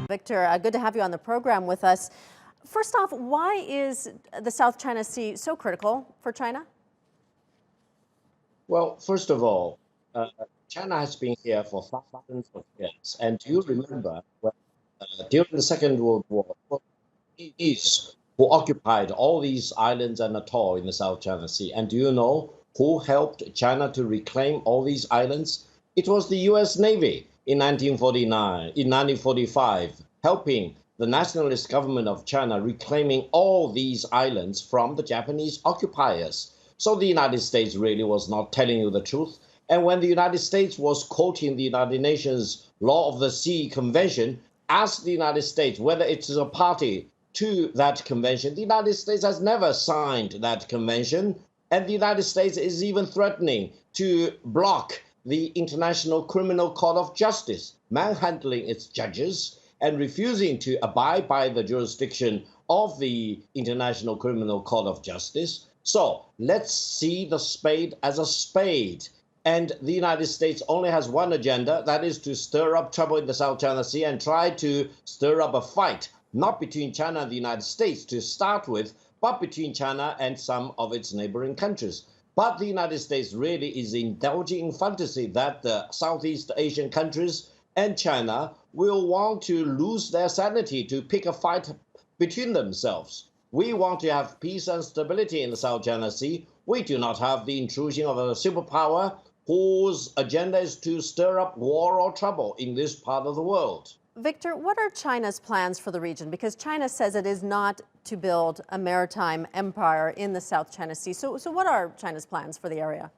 Victor, good to have you on the program with us. First off, why is the South China Sea so critical for China? Well, first of all, China has been here for thousands of years. And do you remember when, during the Second World War, it is who occupied all these islands and atoll in the South China Sea? And do you know who helped China to reclaim all these islands? It was the US Navy in 1949, in 1945, helping the nationalist government of China reclaiming all these islands from the Japanese occupiers. So the United States really was not telling you the truth. And when the United States was quoting the United Nations Law of the Sea Convention, ask the United States whether it is a party to that convention. The United States has never signed that convention, and the United States is even threatening to block the International Criminal Court of Justice, manhandling its judges and refusing to abide by the jurisdiction of the International Criminal Court of Justice. So let's see the spade as a spade. And the United States only has one agenda, that is to stir up trouble in the South China Sea and try to stir up a fight, not between China and the United States to start with, but between China and some of its neighboring countries. But the United States really is indulging in fantasy that the Southeast Asian countries and China will want to lose their sanity to pick a fight between themselves. We want to have peace and stability in the South China Sea. We do not have the intrusion of a superpower whose agenda is to stir up war or trouble in this part of the world. Victor, what are China's plans for the region? Because China says it is not to build a maritime empire in the South China Sea. So what are China's plans for the area?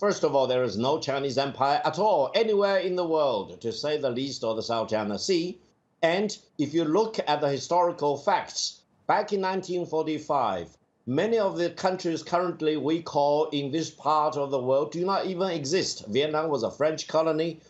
First of all, there is no Chinese empire at all anywhere in the world, to say the least, of the South China Sea. And if you look at the historical facts, back in 1945, many of the countries currently we call in this part of the world do not even exist. Vietnam was a French colony.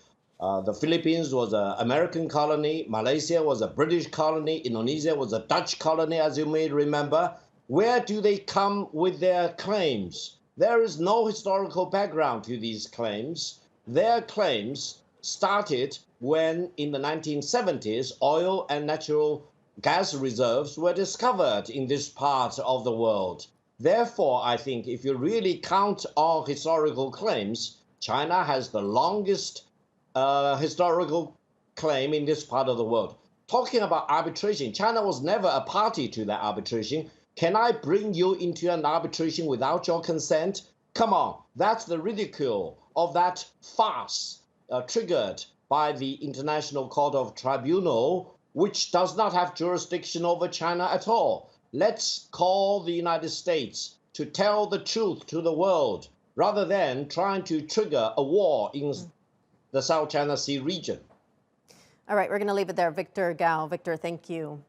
The Philippines was an American colony. Malaysia was a British colony. Indonesia was a Dutch colony, as you may remember. Where do they come with their claims? There is no historical background to these claims. Their claims started when, in the 1970s, oil and natural gas reserves were discovered in this part of the world. Therefore, I think if you really count all historical claims, China has the longest historical claim in this part of the world. Talking about arbitration, China was never a party to that arbitration. Can I bring you into an arbitration without your consent? Come on, that's the ridicule of that farce triggered by the International Court of Tribunal, which does not have jurisdiction over China at all. Let's call the United States to tell the truth to the world, rather than trying to trigger a war in the South China Sea region. All right, we're going to leave it there. Victor Gao. Victor, thank you.